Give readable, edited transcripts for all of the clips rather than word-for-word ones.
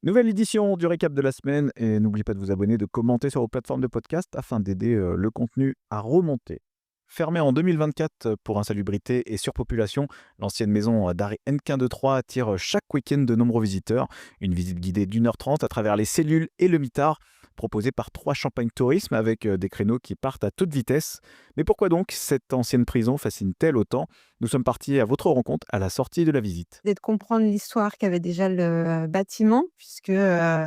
Nouvelle édition du récap de la semaine et n'oubliez pas de vous abonner, de commenter sur vos plateformes de podcast afin d'aider le contenu à remonter. Fermée en 2024 pour insalubrité et surpopulation, l'ancienne maison d'arrêt Hennequin de Troyes attire chaque week-end de nombreux visiteurs. Une visite guidée d'1h30 à travers les cellules et le mitard, proposée par 3 Champagne Tourisme avec des créneaux qui partent à toute vitesse. Mais pourquoi donc cette ancienne prison fascine-t-elle autant? Nous sommes partis à votre rencontre à la sortie de la visite. C'est de comprendre l'histoire qu'avait déjà le bâtiment puisque,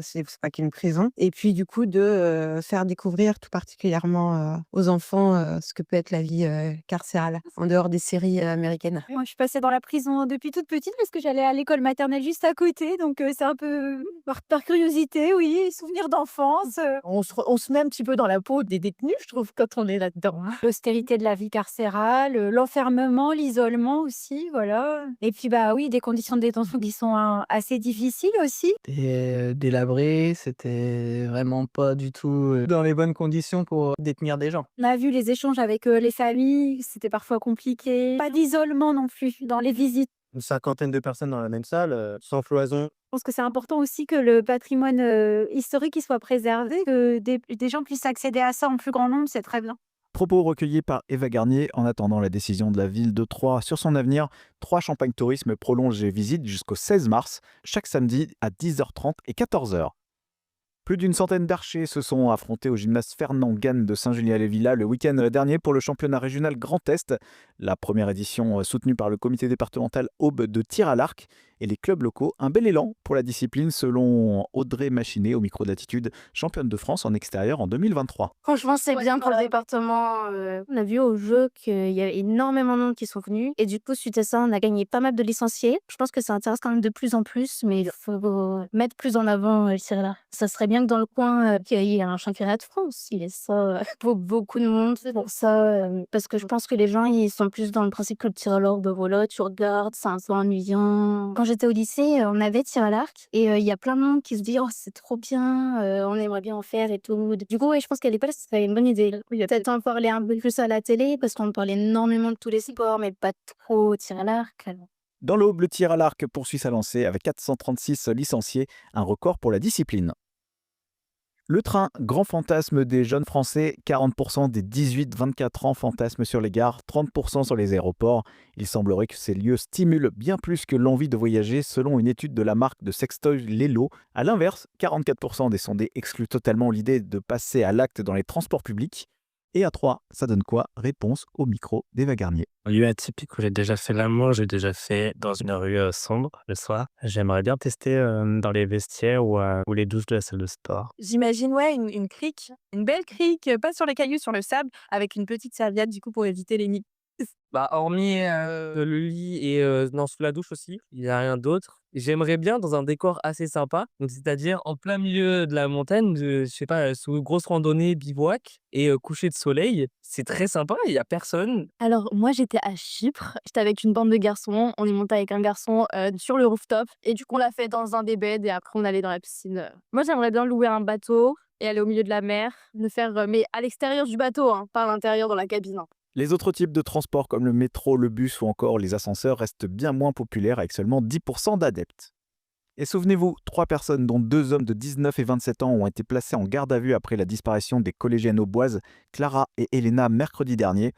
c'est pas qu'une prison et puis du coup de, faire découvrir tout particulièrement, aux enfants, ce que peut être la vie, carcérale en dehors des séries, américaines. Moi, je suis passée dans la prison depuis toute petite parce que j'allais à l'école maternelle juste à côté, donc c'est un peu par curiosité, oui, souvenir d'enfance, On se met un petit peu dans la peau des détenus, je trouve, quand on est là-dedans, hein. l'austérité de la vie carcérale, l'enfermement, l'isolement aussi, voilà. Et puis, bah, oui, des conditions de détention qui sont, assez difficiles aussi. C'était, délabré, c'était vraiment pas du tout, dans les bonnes conditions pour détenir des gens. On a vu les échanges avec, les familles, c'était parfois compliqué. Pas d'isolement non plus dans les visites. Une cinquantaine de personnes dans la même salle, sans cloison. Je pense que c'est important aussi que le patrimoine, historique, il soit préservé, que des gens puissent accéder à ça en plus grand nombre, c'est très bien. Propos recueillis par Eva Garnier en attendant la décision de la ville de Troyes sur son avenir. 3 Champagne Tourisme prolonge les visites jusqu'au 16 mars, chaque samedi à 10h30 et 14h. Plus d'une centaine d'archers se sont affrontés au gymnase Fernand Gann de Saint-Julien-les-Villas le week-end dernier pour le championnat régional Grand Est. La première édition soutenue par le comité départemental Aube de tir à l'arc et les clubs locaux. Un bel élan pour la discipline selon Audrey Machinet au micro d'Attitude, championne de France en extérieur en 2023. Franchement, c'est bien pour le département. On a vu au jeu qu'il y avait énormément de monde qui sont venus. Et du coup, suite à ça, on a gagné pas mal de licenciés. Je pense que ça intéresse quand même de plus en plus, mais il faut mettre plus en avant le tir là. Ça serait bien que dans le coin, qu'il y ait un championnat de France. Il est ça pour beaucoup de monde pour ça. Parce que je pense que les gens, ils sont plus dans le principe que le tir à l'arc, ben voilà, tu regardes, c'est un peu ennuyant. Quand j'étais au lycée, on avait tir à l'arc et il y a plein de monde qui se dit: «Oh, c'est trop bien, on aimerait bien en faire et tout». Du coup, ouais, je pense qu'à l'école, ce serait une bonne idée. Oui, peut-être en parler un peu plus à la télé parce qu'on parle énormément de tous les sports, mais pas trop tir à l'arc. Dans l'Aube, le tir à l'arc poursuit sa lancée avec 436 licenciés, un record pour la discipline. Le train, grand fantasme des jeunes Français, 40% des 18-24 ans fantasment sur les gares, 30% sur les aéroports. Il semblerait que ces lieux stimulent bien plus que l'envie de voyager selon une étude de la marque de sextoy Lelo. A l'inverse, 44% des sondés excluent totalement l'idée de passer à l'acte dans les transports publics. Et à 3, ça donne quoi? Réponse au micro d'Eva Garnier. Un lieu atypique où j'ai déjà fait l'amour, j'ai déjà fait dans une rue, sombre le soir. J'aimerais bien tester, dans les vestiaires ou les douches de la salle de sport. J'imagine, ouais, une crique, une belle crique, pas sur les cailloux, sur le sable, avec une petite serviette, du coup, pour éviter les microbes. Bah, hormis, le lit et non, sous la douche aussi, il y a rien d'autre. J'aimerais bien dans un décor assez sympa, donc c'est-à-dire en plein milieu de la montagne, je sais pas, sous une grosse randonnée bivouac et coucher de soleil. C'est très sympa, il y a personne. Alors moi, j'étais à Chypre, j'étais avec une bande de garçons, on est monté avec un garçon, sur le rooftop et du coup, on l'a fait dans un des beds et après on allait dans la piscine. Moi, j'aimerais bien louer un bateau et aller au milieu de la mer, le faire, mais à l'extérieur du bateau, hein, pas à l'intérieur dans la cabine, hein. Les autres types de transports comme le métro, le bus ou encore les ascenseurs restent bien moins populaires avec seulement 10% d'adeptes. Et souvenez-vous, 3 personnes dont 2 hommes de 19 et 27 ans ont été placés en garde à vue après la disparition des collégiennes auboises Clara et Elena mercredi dernier.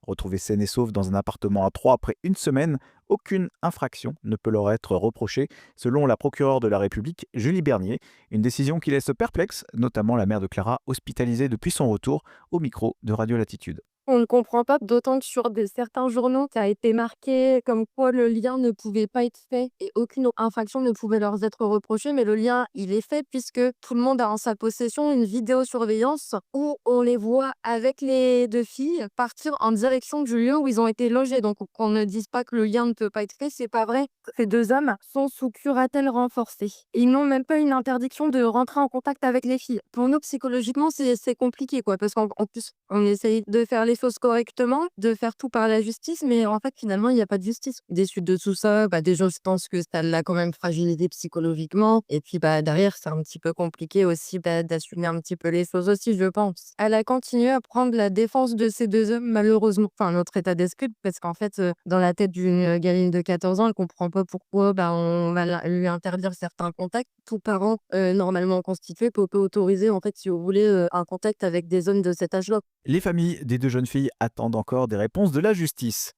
Retrouvées saines et sauves dans un appartement à Troyes après une semaine, aucune infraction ne peut leur être reprochée, selon la procureure de la République, Julie Bernier. Une décision qui laisse perplexe, notamment la mère de Clara, hospitalisée depuis son retour au micro de Radio Latitude. On ne comprend pas, d'autant que sur certains journaux, ça a été marqué comme quoi le lien ne pouvait pas être fait et aucune infraction ne pouvait leur être reprochée, mais le lien, il est fait puisque tout le monde a en sa possession une vidéosurveillance où on les voit avec les deux filles partir en direction du lieu où ils ont été logés. Donc qu'on ne dise pas que le lien ne peut pas être fait, c'est pas vrai. Ces deux hommes sont sous curatelle renforcée. Ils n'ont même pas une interdiction de rentrer en contact avec les filles. Pour nous, psychologiquement, c'est compliqué, quoi, parce qu'en plus, on essaye de faire les choses correctement, de faire tout par la justice, mais en fait, finalement, il n'y a pas de justice. Des suites de tout ça, déjà, je pense que ça l'a quand même fragilisé psychologiquement. Et puis, derrière, c'est un petit peu compliqué aussi d'assumer un petit peu les choses aussi, je pense. Elle a continué à prendre la défense de ces 2 hommes, malheureusement. Enfin, notre état d'esprit, parce qu'en fait, dans la tête d'une gamine de 14 ans, elle comprend pas pourquoi on va lui interdire certains contacts. Tout parent normalement constitué peut autoriser, en fait, si vous voulez, un contact avec des hommes de cet âge-là. Les familles des 2 jeunes filles attendent encore des réponses de la justice.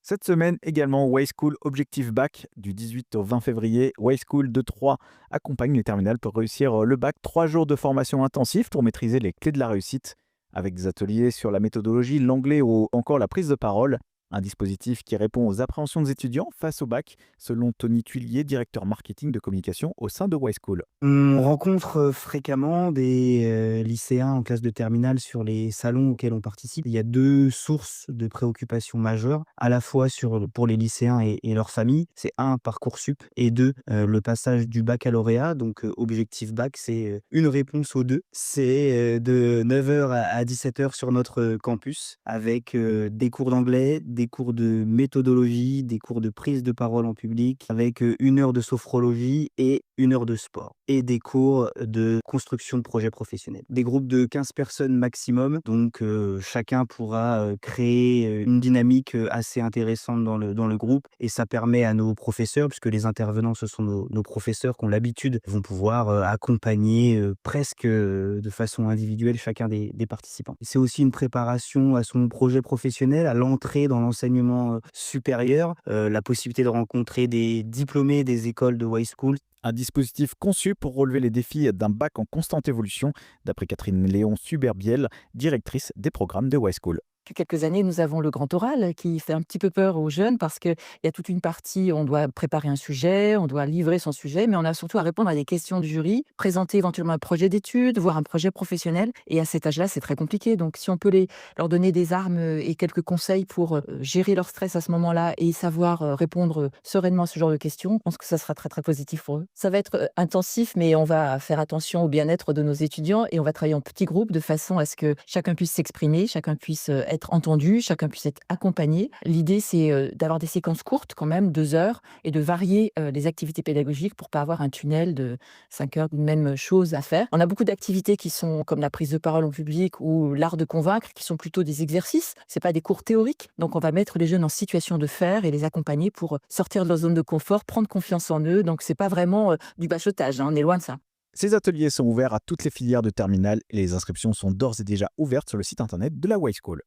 Cette semaine également, Way School Objective Bac du 18 au 20 février. Way School 2-3 accompagne les terminales pour réussir le bac. 3 jours de formation intensive pour maîtriser les clés de la réussite, avec des ateliers sur la méthodologie, l'anglais ou encore la prise de parole. Un dispositif qui répond aux appréhensions des étudiants face au bac, selon Tony Tuillier, directeur marketing de communication au sein de Way School. On rencontre fréquemment des lycéens en classe de terminale sur les salons auxquels on participe. Il y a 2 sources de préoccupations majeures, à la fois pour les lycéens et leurs familles. C'est 1, Parcoursup et 2, le passage du baccalauréat. Donc, Objectif Bac, c'est une réponse aux 2. C'est de 9h à 17h sur notre campus avec des cours d'anglais, des cours de méthodologie, des cours de prise de parole en public, avec 1 heure de sophrologie et 1 heure de sport. Et des cours de construction de projets professionnels. Des groupes de 15 personnes maximum, donc chacun pourra créer une dynamique assez intéressante dans le groupe. Et ça permet à nos professeurs, puisque les intervenants, ce sont nos professeurs qui ont l'habitude, vont pouvoir accompagner presque de façon individuelle chacun des participants. C'est aussi une préparation à son projet professionnel, à l'entrée dans l'enseignement supérieur, la possibilité de rencontrer des diplômés des écoles de Way School. Un dispositif conçu pour relever les défis d'un bac en constante évolution, d'après Catherine Léon Suberbiel, directrice des programmes de Way School. Depuis quelques années, nous avons le grand oral qui fait un petit peu peur aux jeunes parce qu'il y a toute une partie, on doit préparer un sujet, on doit livrer son sujet, mais on a surtout à répondre à des questions du jury, présenter éventuellement un projet d'études, voire un projet professionnel. Et à cet âge-là, c'est très compliqué. Donc, si on peut leur donner des armes et quelques conseils pour gérer leur stress à ce moment-là et savoir répondre sereinement à ce genre de questions, je pense que ça sera très, très positif pour eux. Ça va être intensif, mais on va faire attention au bien-être de nos étudiants et on va travailler en petits groupes de façon à ce que chacun puisse s'exprimer, chacun puisse être entendu, chacun puisse être accompagné. L'idée, c'est d'avoir des séquences courtes quand même, 2 heures, et de varier les activités pédagogiques pour pas avoir un tunnel de 5 heures d'une même chose à faire. On a beaucoup d'activités qui sont comme la prise de parole en public ou l'art de convaincre, qui sont plutôt des exercices. C'est pas des cours théoriques. Donc, on va mettre les jeunes en situation de faire et les accompagner pour sortir de leur zone de confort, prendre confiance en eux. Donc, c'est pas vraiment du bachotage, hein, on est loin de ça. Ces ateliers sont ouverts à toutes les filières de terminale et les inscriptions sont d'ores et déjà ouvertes sur le site internet de la Way School.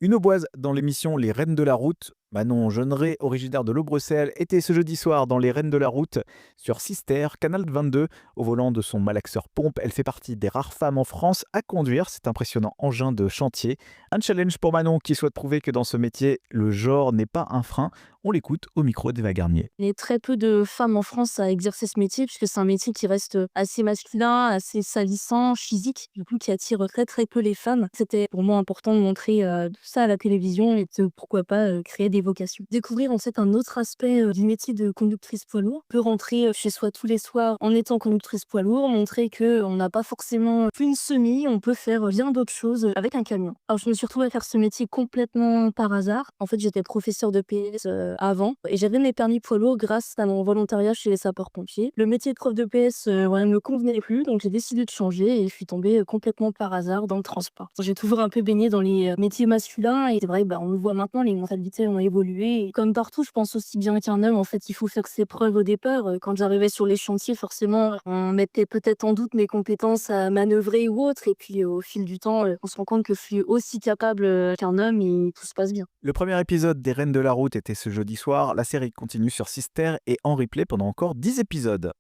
Une auboise dans l'émission Les Reines de la Route. Manon Jeanneret, originaire de Leau-Bruxelles, était ce jeudi soir dans Les Reines de la Route sur Sister, Canal 22. Au volant de son malaxeur pompe, elle fait partie des rares femmes en France à conduire cet impressionnant engin de chantier. Un challenge pour Manon qui souhaite prouver que dans ce métier, le genre n'est pas un frein. On l'écoute au micro d'Eva Garnier. Il y a très peu de femmes en France à exercer ce métier, puisque c'est un métier qui reste assez masculin, assez salissant, physique, du coup qui attire très très peu les femmes. C'était pour moi important de montrer tout ça à la télévision et de pourquoi pas créer des vocations. Découvrir en fait un autre aspect du métier de conductrice poids lourd. On peut rentrer chez soi tous les soirs en étant conductrice poids lourd, montrer qu'on n'a pas forcément qu'une semi, on peut faire bien d'autres choses avec un camion. Alors je me suis retrouvée à faire ce métier complètement par hasard. En fait j'étais professeure de PS avant et j'avais mes permis poids lourd grâce à mon volontariat chez les sapeurs-pompiers. Le métier de prof de PS ne me convenait plus, donc j'ai décidé de changer et je suis tombée complètement par hasard dans le transport. J'ai toujours un peu baigné dans les métiers masculins et c'est vrai on le voit maintenant, les mentalités ont évolué. Et comme partout, je pense aussi bien qu'un homme, en fait, il faut faire ses preuves au départ. Quand j'arrivais sur les chantiers, forcément, on mettait peut-être en doute mes compétences à manœuvrer ou autre. Et puis au fil du temps, on se rend compte que je suis aussi capable qu'un homme et tout se passe bien. Le premier épisode des Reines de la Route était ce jeudi soir. La série continue sur Sister et en replay pendant encore 10 épisodes.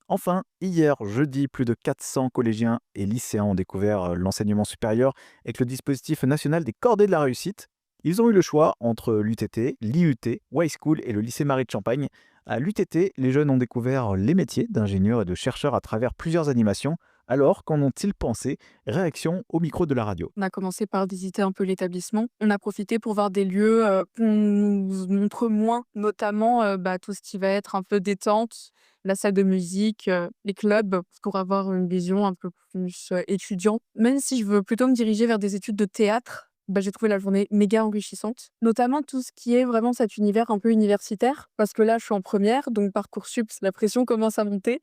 Enfin, hier, jeudi, plus de 400 collégiens et lycéens ont découvert l'enseignement supérieur avec le dispositif national des cordées de la réussite. Ils ont eu le choix entre l'UTT, l'IUT, Way School et le lycée Marie de Champagne. À l'UTT, les jeunes ont découvert les métiers d'ingénieurs et de chercheurs à travers plusieurs animations. Alors, qu'en ont-ils pensé? Réaction au micro de la radio. On a commencé par visiter un peu l'établissement. On a profité pour voir des lieux qu'on nous montre moins, notamment tout ce qui va être un peu détente, la salle de musique, les clubs, pour avoir une vision un peu plus étudiant. Même si je veux plutôt me diriger vers des études de théâtre, j'ai trouvé la journée méga enrichissante. Notamment tout ce qui est vraiment cet univers un peu universitaire, parce que là, je suis en première, donc Parcoursup, la pression commence à monter.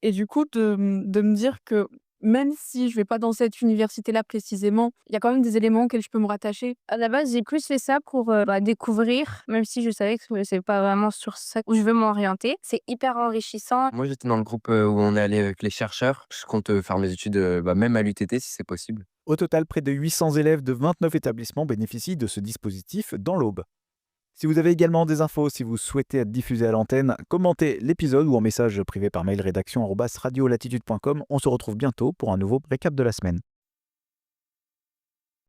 Et du coup, de me dire que même si je vais pas dans cette université-là précisément, il y a quand même des éléments auxquels je peux me rattacher. À la base, j'ai plus fait ça pour découvrir, même si je savais que c'est pas vraiment sur ça où je veux m'orienter. C'est hyper enrichissant. Moi, j'étais dans le groupe où on est allé avec les chercheurs. Je compte faire mes études même à l'UTT si c'est possible. Au total, près de 800 élèves de 29 établissements bénéficient de ce dispositif dans l'Aube. Si vous avez également des infos, si vous souhaitez être diffusé à l'antenne, commentez l'épisode ou en message privé par mail rédaction@radiolatitude.com. On se retrouve bientôt pour un nouveau récap de la semaine.